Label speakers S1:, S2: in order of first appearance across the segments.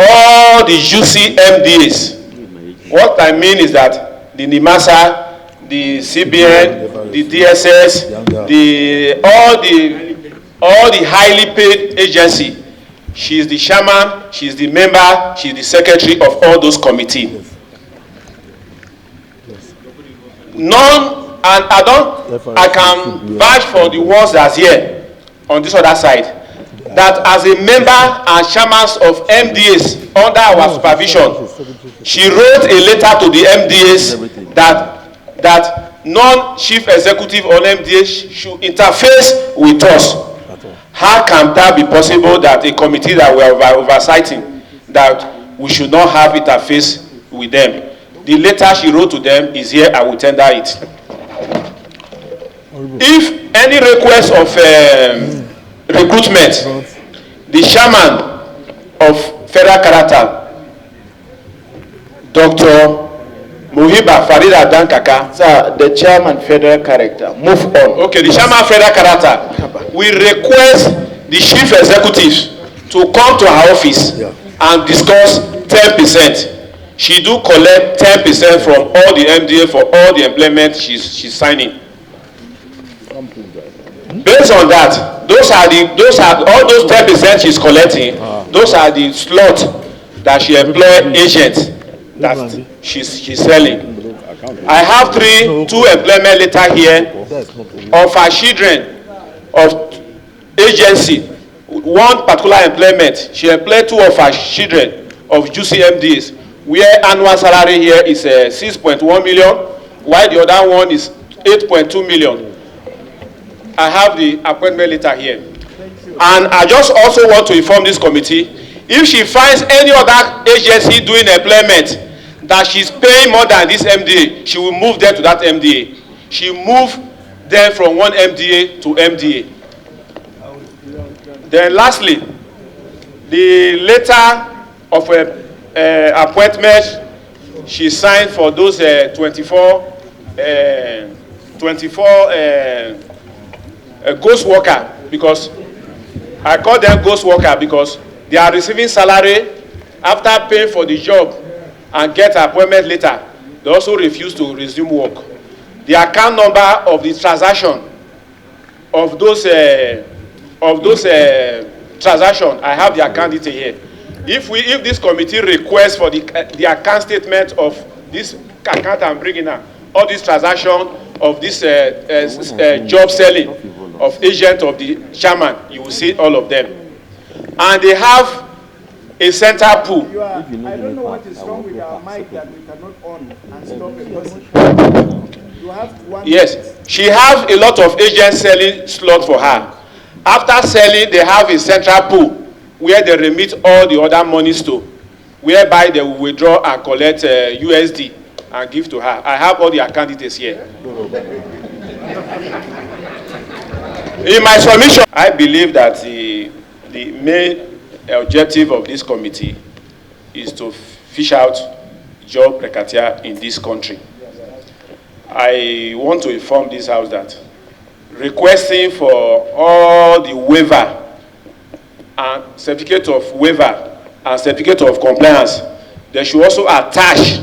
S1: all the juicy MDAs. What I mean is that the NIMASA, the CBN, the DSS, all the highly paid agency. She is the chairman, she is the member, she is the secretary of all those committees. None, and I can vouch for the ones that's here on this other side, that as a member and chairman of MDAs under our supervision, she wrote a letter to the MDAs that non-chief executive on MDAs should interface with us. How can that be possible that a committee that we are oversighting, that we should not have interface with them? The letter she wrote to them is here. I will tender it. If any request of recruitment, the chairman of Federal Character, Dr. Muhiba Farida Dankaka.
S2: Sir, the chairman Federal Character. Move on.
S1: Okay, the chairman Federal Character. We request the chief executives to come to our office and discuss 10%. She do collect 10% from all the MDA for all the employment she's signing. Based on that, those are all those 10% she's collecting. Those are the slots that she employ agents that she's selling. I have two employment letter here of her children of agency. One particular employment, she employed 2 of her children of juicy MDs, where annual salary here is 6.1 million, while the other one is 8.2 million. I have the appointment letter here. And I just also want to inform this committee, if she finds any other agency doing employment that she's paying more than this MDA, she will move them to that MDA. She moved them from one MDA to MDA. Then lastly, the letter of appointment she signed for those 24 ghost worker, because I call them ghost worker because they are receiving salary after paying for the job and get appointment later. They also refuse to resume work. The account number of the transaction of those transaction, I have the account detail here. If this committee requests for the account statement of this account I'm bringing now, all this transaction of this job selling of agent of the chairman, you will see all of them. And they have a center pool.
S3: I don't know what is wrong with our mic that we cannot on and stop a person. You have one.
S1: Yes, she has a lot of agents selling slot for her. After selling, they have a central pool where they remit all the other monies to, whereby they will withdraw and collect USD and give to her. I have all the account details here. In my submission, I believe that the main objective of this committee is to fish out job precarity in this country. I want to inform this house that requesting for all the waiver and certificate of waiver and certificate of compliance, they should also attach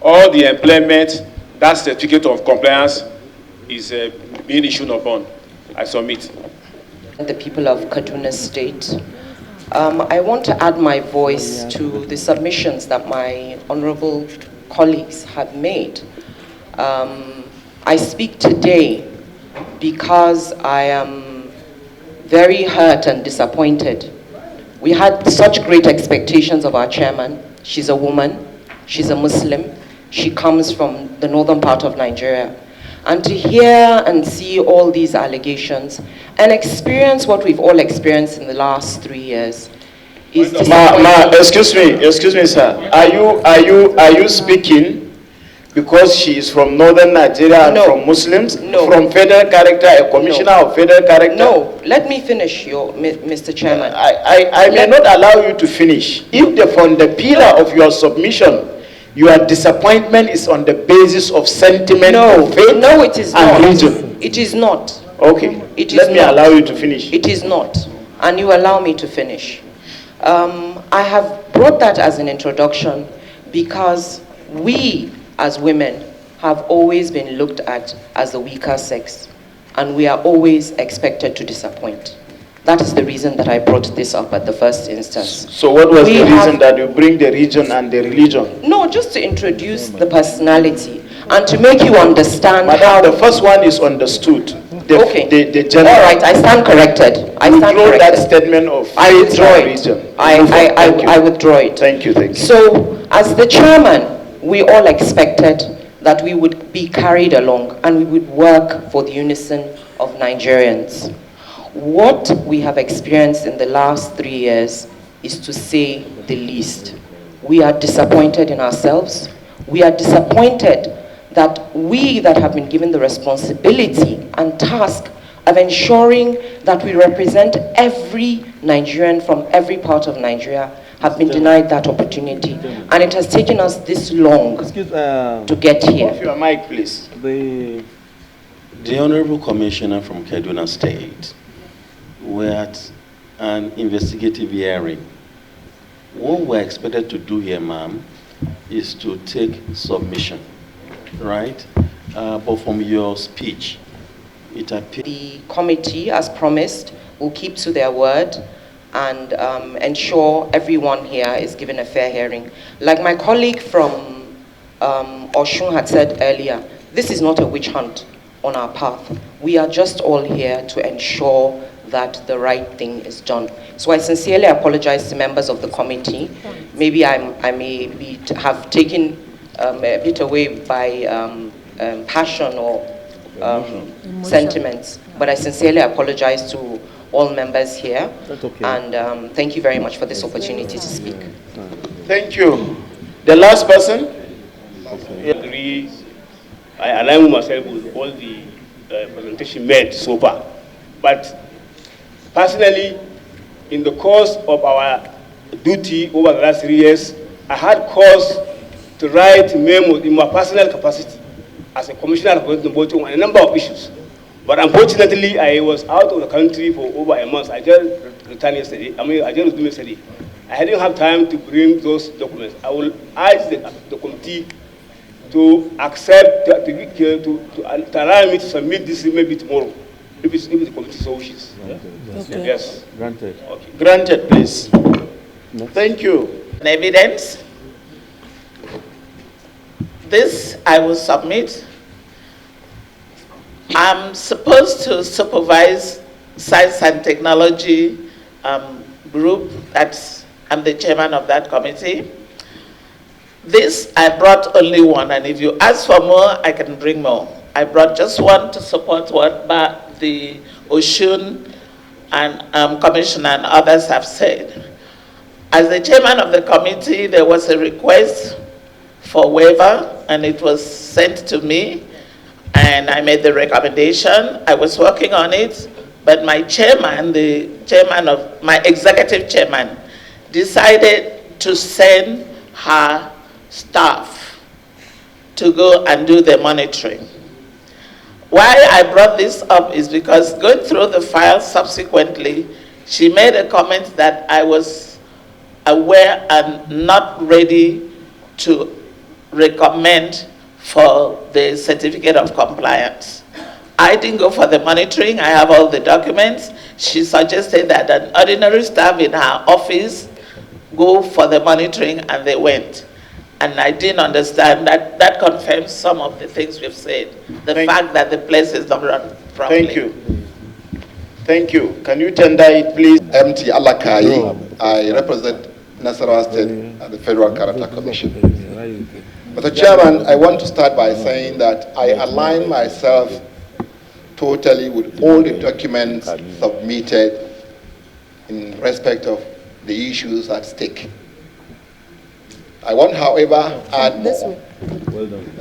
S1: all the employment that certificate of compliance is being issued upon. I submit.
S4: The people of Kaduna State, I want to add my voice to the submissions that my honorable colleagues have made. I speak today because I am very hurt and disappointed. We had such great expectations of our chairman. She's a woman, she's a Muslim, she comes from the northern part of Nigeria. And to hear and see all these allegations and experience what we've all experienced in the last 3 years is
S2: excuse me, sir. Are you speaking because she is from northern Nigeria and from Muslims?
S4: No.
S2: From Federal Character, a commissioner of Federal Character?
S4: No. Let me finish, Mr. Chairman.
S2: I may not allow you to finish. If from the pillar of your submission, your disappointment is on the basis of sentiment, of faith,
S4: no, it is
S2: and
S4: not.
S2: reason.
S4: It is not.
S2: Okay.
S4: Let
S2: me allow you to finish.
S4: It is not, and you allow me to finish. I have brought that as an introduction because we as women have always been looked at as the weaker sex, and we are always expected to disappoint. That is the reason that I brought this up at the first instance.
S2: So what was the reason that you bring the region and the religion?
S4: No, just to introduce the personality and to make you understand
S2: Madam,
S4: how...
S2: the first one is understood.
S4: Okay.
S2: The general.
S4: All right, I stand corrected. I stand
S2: withdraw
S4: corrected.
S2: that statement of
S4: I withdraw it.
S2: region.
S4: I withdraw it.
S2: Thank you, thank you.
S4: So, as the chairman, we all expected that we would be carried along and we would work for the unison of Nigerians. What we have experienced in the last 3 years is, to say the least. We are disappointed in ourselves. We are disappointed that we that have been given the responsibility and task of ensuring that we represent every Nigerian from every part of Nigeria have been denied that opportunity. And it has taken us this long to get here.
S2: Off your mic, please.
S5: The Honorable Commissioner from Kaduna State were at an investigative hearing. What we're expected to do here, ma'am, is to take submission, right? But from your speech, it appears...
S4: The committee, as promised, will keep to their word and ensure everyone here is given a fair hearing. Like my colleague from Oshun had said earlier, this is not a witch hunt on our path. We are just all here to ensure that the right thing is done. So I sincerely apologize to members of the committee. Maybe I may have taken a bit away by passion or sentiments, but I sincerely apologize to all members here.
S6: That's okay.
S4: And thank you very much for this opportunity to speak.
S2: Thank you. The last person?
S7: Okay. I align myself with all the presentation made so far. But personally, in the course of our duty over the last 3 years, I had cause to write memos in my personal capacity as a commissioner representing Bochum on a number of issues. But unfortunately, I was out of the country for over a month. I just returned yesterday. I just returned yesterday. I didn't have time to bring those documents. I will ask the committee to accept, to allow me to submit this maybe tomorrow, if the committee so wishes.
S6: Yeah?
S7: Okay. Yes.
S6: Granted.
S2: Okay. Granted, please. Thank you.
S8: Evidence. This I will submit. I'm supposed to supervise Science and Technology group. I'm the chairman of that committee. This, I brought only one, and if you ask for more, I can bring more. I brought just one to support what the Oshun and Commissioner and others have said. As the chairman of the committee, there was a request for waiver, and it was sent to me, and I made the recommendation. I was working on it, but my chairman, my executive chairman, decided to send her staff to go and do the monitoring. Why I brought this up is because going through the file subsequently, she made a comment that I was aware and not ready to recommend for the certificate of compliance. I didn't go for the monitoring. I have all the documents. She suggested that an ordinary staff in her office go for the monitoring, and they went. And I didn't understand that. That confirms some of the things we've said. The fact that the place is not run properly.
S2: Thank you. Thank you. Can you tender it, please?
S9: MT Alakai. I represent Nasarawa State at the Federal Character Commission. Mr. Chairman, I want to start by saying that I align myself totally with all the documents submitted in respect of the issues at stake. I want, however, add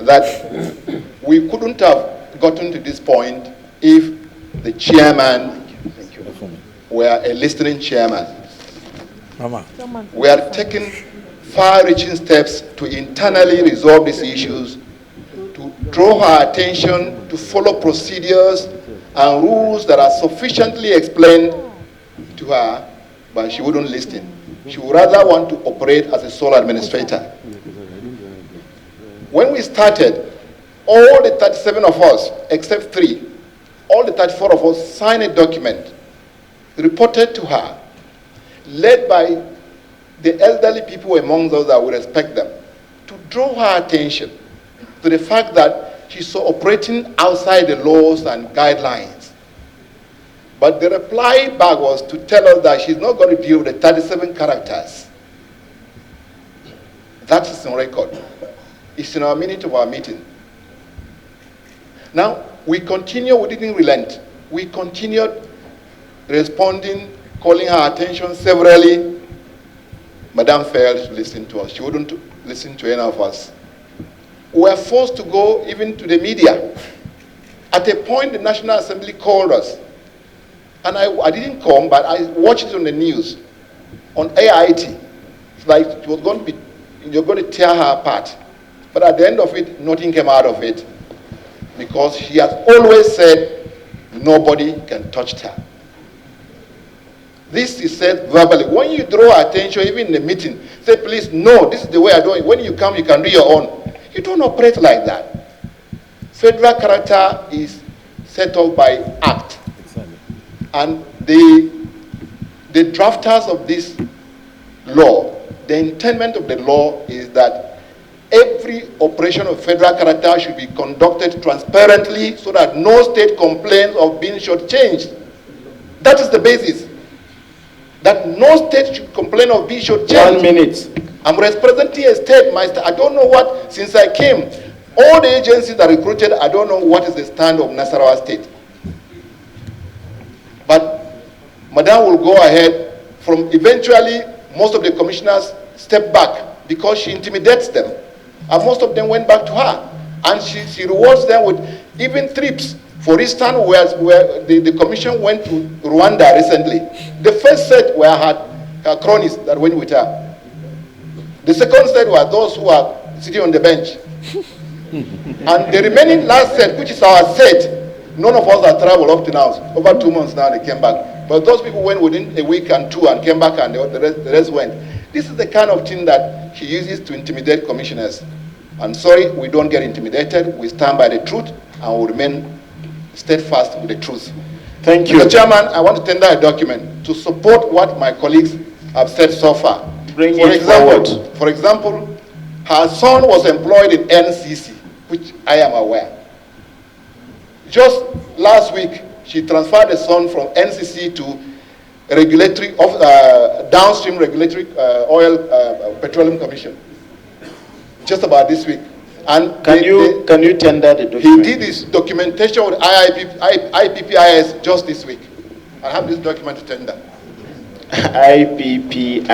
S9: that we couldn't have gotten to this point if the chairman were a listening chairman. We are taking far-reaching steps to internally resolve these issues, to draw her attention to follow procedures and rules that are sufficiently explained to her, but she wouldn't listen. She would rather want to operate as a sole administrator. When we started, all the 37 of us, except 3, all the 34 of us signed a document, reported to her, led by the elderly people among those that would respect them, to draw her attention to the fact that she's operating outside the laws and guidelines. But the reply back was to tell us that she's not going to deal with the 37 characters. That is on record. It's in our minute of our meeting. Now, we didn't relent. We continued responding, calling her attention severally. Madame failed to listen to us. She wouldn't listen to any of us. We were forced to go even to the media. At a point, the National Assembly called us. And I didn't come, but I watched it on the news, on AIT. It's like you're going to tear her apart. But at the end of it, nothing came out of it. Because she has always said, nobody can touch her. This is said verbally. When you draw attention, even in the meeting, say, please, no, this is the way I do it. When you come, you can do your own. You don't operate like that. Federal character is set up by act. And the drafters of this law, the intent of the law is that every operation of federal character should be conducted transparently so that no state complains of being shortchanged. That is the basis. That no state should complain of being shortchanged.
S2: 1 minute.
S9: I'm representing a state. I don't know what, since I came, all the agencies that recruited, I don't know what is the stand of Nasarawa State. But Madam will go ahead from eventually most of the commissioners step back because she intimidates them. And most of them went back to her. And she rewards them with even trips. For instance, where the commission went to Rwanda recently, the first set were her cronies that went with her. The second set were those who are sitting on the bench. And the remaining last set, which is our set, none of us have traveled up to now. Over 2 months now, they came back. But those people went within a week and 2 and came back, and the rest went. This is the kind of thing that she uses to intimidate commissioners. I'm sorry, we don't get intimidated. We stand by the truth and will remain steadfast with the truth.
S2: Thank you.
S9: Mr. Chairman, I want to tender a document to support what my colleagues have said so far.
S2: Bring it forward.
S9: For example, her son was employed in NCC, which I am aware. Just last week, she transferred the son from NCC to regulatory downstream regulatory petroleum commission. Just about this week. And
S2: can you tender the document?
S9: He did his documentation with IPPIS just this week. I have this document to tender.
S2: IPPIS.